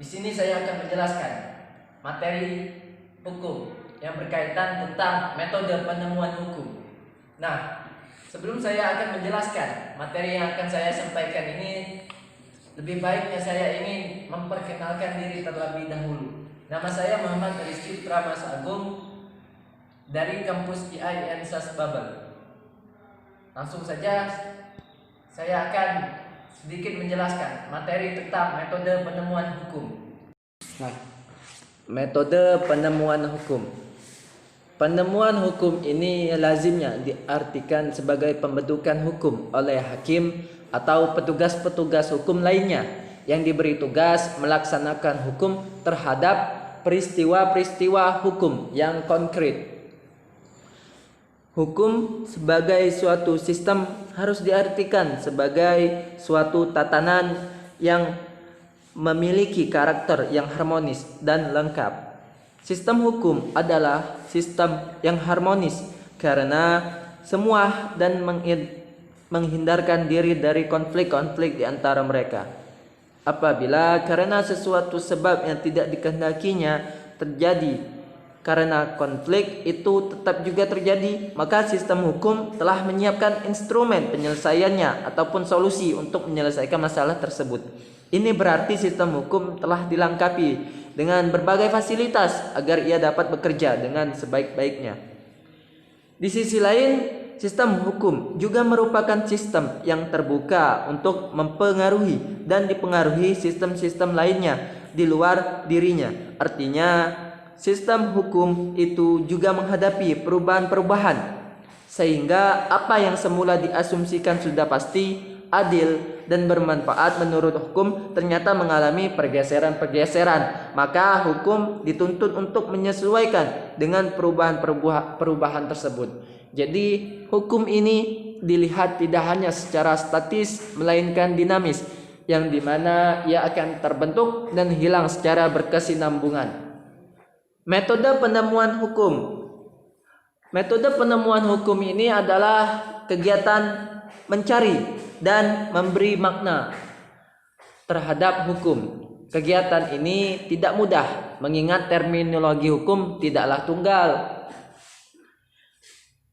Di sini saya akan menjelaskan materi hukum yang berkaitan tentang metode penemuan hukum. Nah, sebelum saya akan menjelaskan materi yang akan saya sampaikan ini, lebih baiknya saya ingin memperkenalkan diri terlebih dahulu. Nama saya Muhammad Rizky Pramas Agung dari kampus IAIN SAS Babel. Langsung saja saya akan sedikit menjelaskan materi tentang metode penemuan hukum. Nah, metode penemuan hukum. Penemuan hukum ini lazimnya diartikan sebagai pembentukan hukum oleh hakim atau petugas-petugas hukum lainnya yang diberi tugas melaksanakan hukum terhadap peristiwa-peristiwa hukum yang konkret. Hukum sebagai suatu sistem harus diartikan sebagai suatu tatanan yang memiliki karakter yang harmonis dan lengkap. Sistem hukum adalah sistem yang harmonis karena semua dan menghindarkan diri dari konflik-konflik di antara mereka. Apabila karena sesuatu sebab yang tidak dikehendakinya terjadi, karena konflik itu tetap juga terjadi, maka sistem hukum telah menyiapkan instrumen penyelesaiannya ataupun solusi untuk menyelesaikan masalah tersebut. Ini berarti sistem hukum telah dilengkapi dengan berbagai fasilitas agar ia dapat bekerja dengan sebaik-baiknya. Di sisi lain, sistem hukum juga merupakan sistem yang terbuka untuk mempengaruhi dan dipengaruhi sistem-sistem lainnya di luar dirinya. Artinya, sistem hukum itu juga menghadapi perubahan-perubahan sehingga apa yang semula diasumsikan sudah pasti, adil, dan bermanfaat menurut hukum ternyata mengalami pergeseran-pergeseran. Maka hukum dituntut untuk menyesuaikan dengan perubahan-perubahan tersebut. Jadi hukum ini dilihat tidak hanya secara statis melainkan dinamis, yang dimana ia akan terbentuk dan hilang secara berkesinambungan. Metode penemuan hukum. Metode penemuan hukum ini adalah kegiatan mencari dan memberi makna terhadap hukum. Kegiatan ini tidak mudah mengingat terminologi hukum tidaklah tunggal.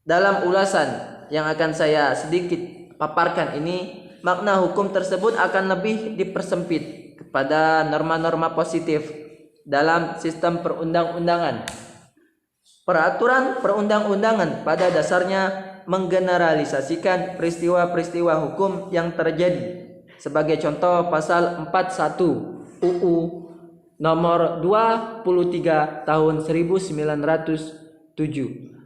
Dalam ulasan yang akan saya sedikit paparkan ini, makna hukum tersebut akan lebih dipersempit kepada norma-norma positif dalam sistem perundang-undangan. Peraturan perundang-undangan pada dasarnya menggeneralisasikan peristiwa-peristiwa hukum yang terjadi. Sebagai contoh, pasal 41 UU nomor 23 tahun 1907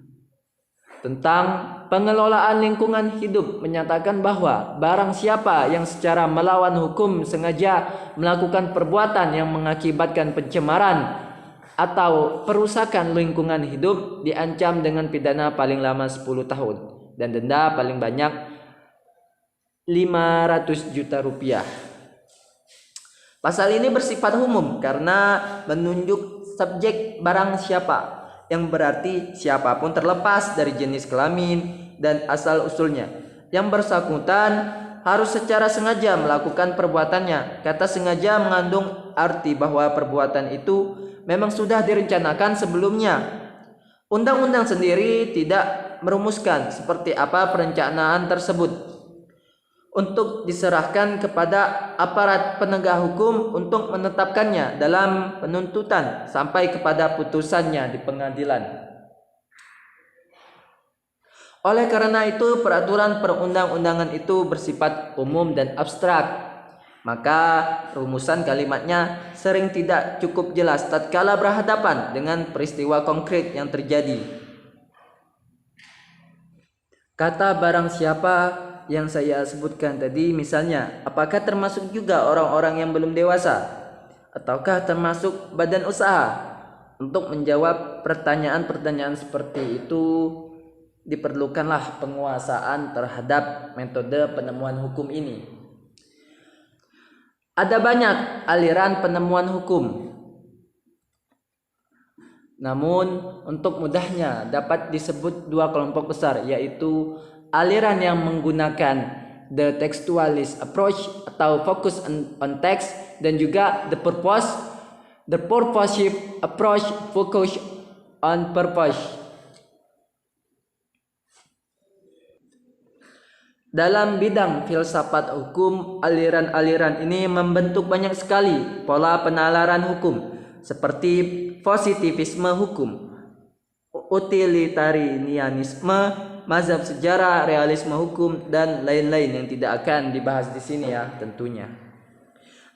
tentang pengelolaan lingkungan hidup menyatakan bahwa barang siapa yang secara melawan hukum sengaja melakukan perbuatan yang mengakibatkan pencemaran atau perusakan lingkungan hidup diancam dengan pidana paling lama 10 tahun dan denda paling banyak 500 juta rupiah. Pasal ini bersifat umum karena menunjuk subjek barang siapa, yang berarti siapapun terlepas dari jenis kelamin dan asal usulnya. Yang bersangkutan harus secara sengaja melakukan perbuatannya. Kata sengaja mengandung arti bahwa perbuatan itu memang sudah direncanakan sebelumnya. Undang-undang sendiri tidak merumuskan seperti apa perencanaan tersebut untuk diserahkan kepada aparat penegak hukum untuk menetapkannya dalam penuntutan sampai kepada putusannya di pengadilan. Oleh karena itu, peraturan perundang-undangan itu bersifat umum dan abstrak. Maka rumusan kalimatnya sering tidak cukup jelas tatkala berhadapan dengan peristiwa konkret yang terjadi. Kata barang siapa yang saya sebutkan tadi, misalnya, apakah termasuk juga orang-orang yang belum dewasa? Ataukah termasuk badan usaha? Untuk menjawab pertanyaan-pertanyaan seperti itu, diperlukanlah penguasaan terhadap metode penemuan hukum ini. Ada banyak aliran penemuan hukum. Namun, untuk mudahnya dapat disebut dua kelompok besar, yaitu aliran yang menggunakan the textualist approach atau focus on text, dan juga the purpose The purposive approach focus on purpose. Dalam bidang filsafat hukum, aliran-aliran ini membentuk banyak sekali pola penalaran hukum, seperti positivisme hukum, utilitarianisme, mazhab sejarah, realisme hukum, dan lain-lain yang tidak akan dibahas di sini ya tentunya.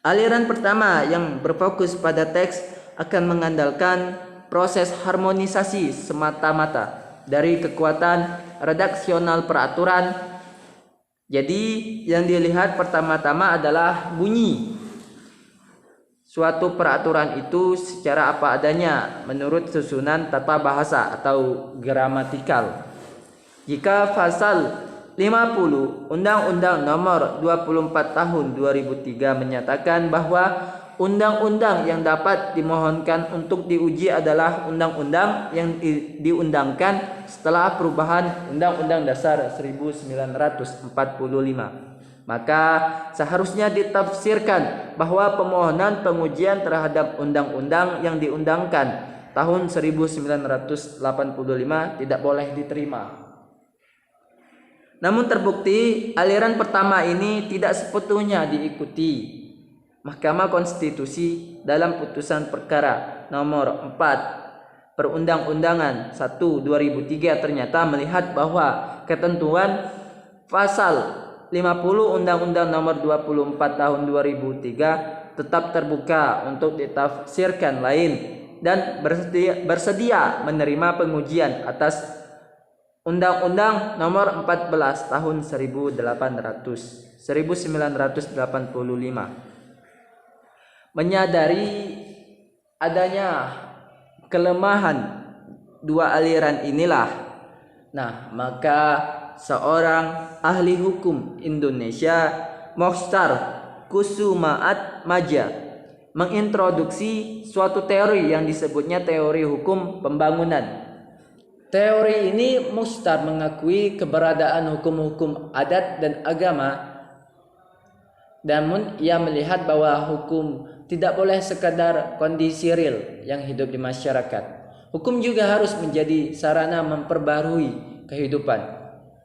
Aliran pertama yang berfokus pada teks akan mengandalkan proses harmonisasi semata-mata dari kekuatan redaksional peraturan. Jadi yang dilihat pertama-tama adalah bunyi suatu peraturan itu secara apa adanya menurut susunan tata bahasa atau gramatikal. Jika pasal 50 Undang-Undang Nomor 24 Tahun 2003 menyatakan bahwa undang-undang yang dapat dimohonkan untuk diuji adalah undang-undang yang diundangkan setelah perubahan Undang-Undang Dasar 1945, maka seharusnya ditafsirkan bahwa permohonan pengujian terhadap undang-undang yang diundangkan tahun 1985 tidak boleh diterima. Namun terbukti aliran pertama ini tidak sepenuhnya diikuti. Mahkamah Konstitusi dalam putusan perkara nomor 4 Perundang-undangan 1/2003 ternyata melihat bahwa ketentuan pasal 50 Undang-Undang Nomor 24 Tahun 2003 tetap terbuka untuk ditafsirkan lain dan bersedia menerima pengujian atas Undang-Undang Nomor 14 Tahun 1985. Menyadari adanya kelemahan dua aliran inilah, maka seorang ahli hukum Indonesia, Mokhtar Kusumaat Maja, mengintroduksi suatu teori yang disebutnya teori hukum pembangunan. Teori ini Mokhtar mengakui keberadaan hukum-hukum adat dan agama, namun ia melihat bahwa hukum tidak boleh sekadar kondisi real yang hidup di masyarakat. Hukum juga harus menjadi sarana memperbarui kehidupan,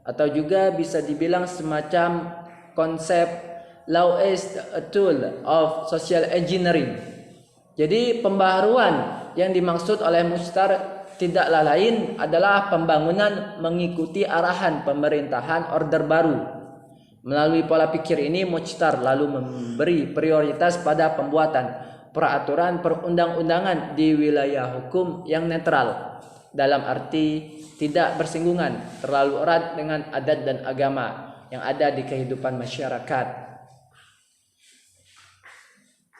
atau juga bisa dibilang semacam konsep law is a tool of social engineering. Jadi pembaharuan yang dimaksud oleh Mokhtar tidaklah lain adalah pembangunan mengikuti arahan pemerintahan order baru. Melalui pola pikir ini, Mokhtar lalu memberi prioritas pada pembuatan peraturan perundang-undangan di wilayah hukum yang netral, dalam arti tidak bersinggungan terlalu erat dengan adat dan agama yang ada di kehidupan masyarakat.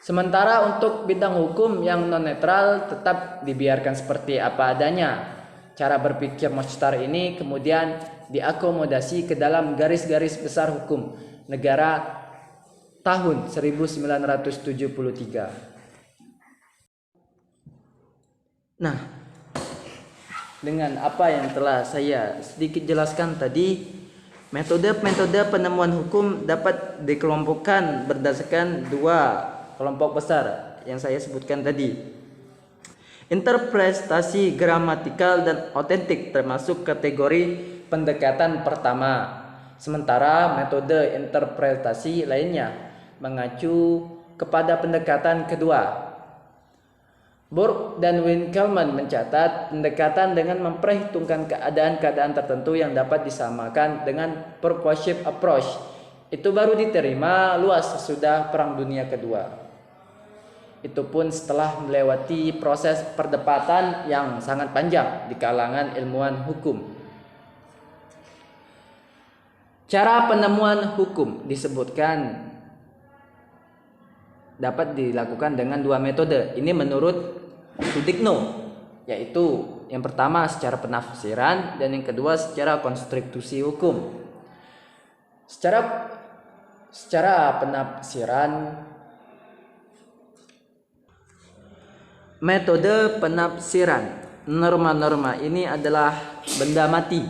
Sementara untuk bidang hukum yang non netral tetap dibiarkan seperti apa adanya. Cara berpikir Mokhtar ini kemudian diakomodasi ke dalam garis-garis besar hukum negara tahun 1973. Dengan apa yang telah saya sedikit jelaskan tadi, metode-metode penemuan hukum dapat dikelompokkan berdasarkan dua kelompok besar yang saya sebutkan tadi. Interpretasi gramatikal dan otentik termasuk kategori pendekatan pertama. Sementara metode interpretasi lainnya mengacu kepada pendekatan kedua. Burke dan Winkelmann mencatat pendekatan dengan memperhitungkan keadaan-keadaan tertentu yang dapat disamakan dengan purposive approach itu baru diterima luas sesudah Perang Dunia Kedua. Itu pun setelah melewati proses perdebatan yang sangat panjang di kalangan ilmuwan hukum. Cara penemuan hukum disebutkan dapat dilakukan dengan dua metode. Ini menurut Sudikno, yaitu yang pertama secara penafsiran dan yang kedua secara konstruksi hukum. Secara penafsiran, metode penafsiran norma-norma ini adalah benda mati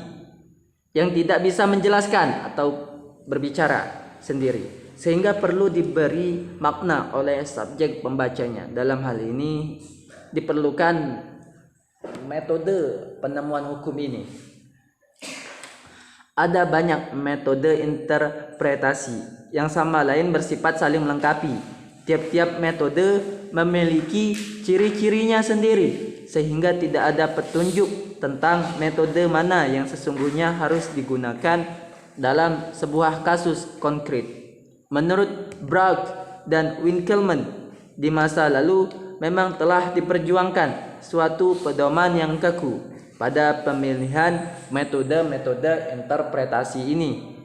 yang tidak bisa menjelaskan atau berbicara sendiri. sehingga perlu diberi makna oleh subjek pembacanya. Dalam hal ini diperlukan metode penemuan hukum ini. Ada banyak metode interpretasi yang sama lain bersifat saling melengkapi. Tiap-tiap metode memiliki ciri-cirinya sendiri, sehingga tidak ada petunjuk tentang metode mana yang sesungguhnya harus digunakan dalam sebuah kasus konkret. Menurut Bragg dan Winkelmann, di masa lalu memang telah diperjuangkan suatu pedoman yang kaku pada pemilihan metode-metode interpretasi ini.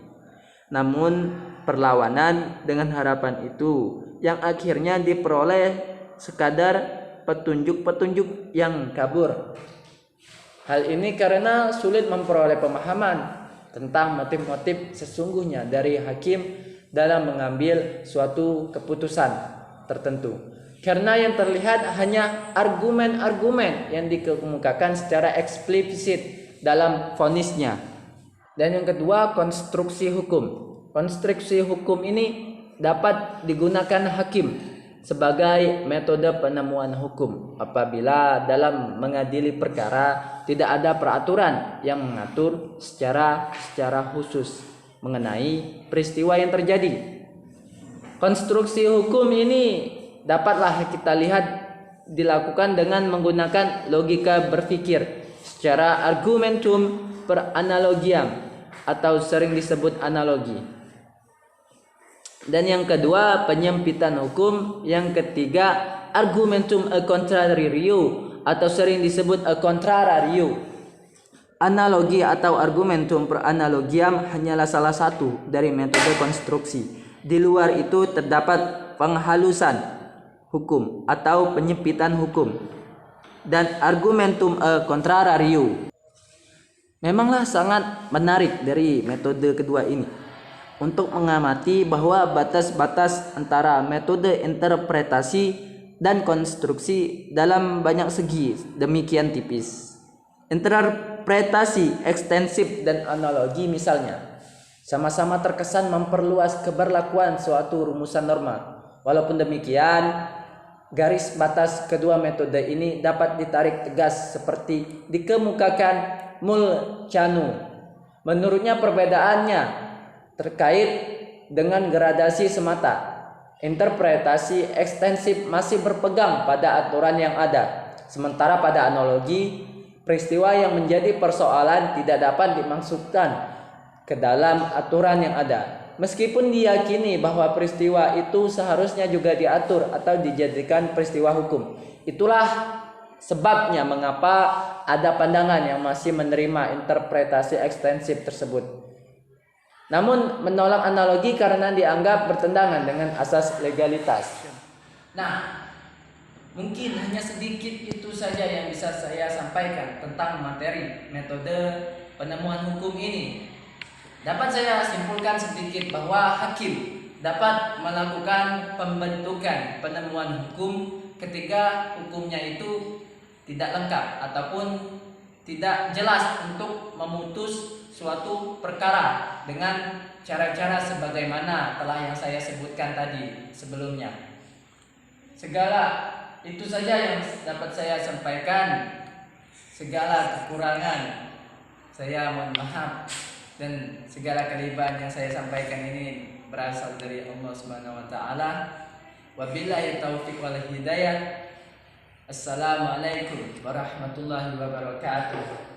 Namun perlawanan dengan harapan itu yang akhirnya diperoleh sekadar petunjuk-petunjuk yang kabur. Hal ini karena sulit memperoleh pemahaman tentang motif-motif sesungguhnya dari hakim dalam mengambil suatu keputusan tertentu. Karena yang terlihat hanya argumen-argumen yang dikemukakan secara eksplisit dalam vonisnya. Dan yang kedua, konstruksi hukum. Konstruksi hukum ini dapat digunakan hakim sebagai metode penemuan hukum apabila dalam mengadili perkara tidak ada peraturan yang mengatur secara khusus mengenai peristiwa yang terjadi. Konstruksi hukum ini dapatlah kita lihat dilakukan dengan menggunakan logika berpikir secara argumentum per analogiam atau sering disebut analogi. Dan yang kedua, penyempitan hukum. Yang ketiga, argumentum a contrario atau sering disebut a contrario. Analogi atau argumentum per analogiam hanyalah salah satu dari metode konstruksi. Di luar itu terdapat penghalusan hukum atau penyempitan hukum dan argumentum a contrario. Memanglah sangat menarik dari metode kedua ini untuk mengamati bahwa batas-batas antara metode interpretasi dan konstruksi dalam banyak segi demikian tipis. Interpretasi ekstensif dan analogi misalnya sama-sama terkesan memperluas keberlakuan suatu rumusan norma. Walaupun demikian, garis batas kedua metode ini dapat ditarik tegas seperti dikemukakan Mulcanu. Menurutnya perbedaannya terkait dengan gradasi semata. Interpretasi ekstensif masih berpegang pada aturan yang ada, sementara pada analogi, peristiwa yang menjadi persoalan tidak dapat dimasukkan ke dalam aturan yang ada. Meskipun diyakini bahwa peristiwa itu seharusnya juga diatur atau dijadikan peristiwa hukum. Itulah sebabnya mengapa ada pandangan yang masih menerima interpretasi ekstensif tersebut, namun menolak analogi karena dianggap bertentangan dengan asas legalitas. Nah, mungkin hanya sedikit itu saja yang bisa saya sampaikan tentang materi metode penemuan hukum ini. Dapat saya simpulkan sedikit bahwa hakim dapat melakukan pembentukan penemuan hukum ketika hukumnya itu tidak lengkap ataupun tidak jelas untuk memutus suatu perkara dengan cara-cara sebagaimana telah yang saya sebutkan tadi sebelumnya. Segala itu saja yang dapat saya sampaikan. Segala kekurangan saya mohon maaf, dan segala kelebihan yang saya sampaikan ini berasal dari Allah Subhanahu wa taala. Wabillahi taufiq wal hidayah. Assalamualaikum warahmatullahi wabarakatuh.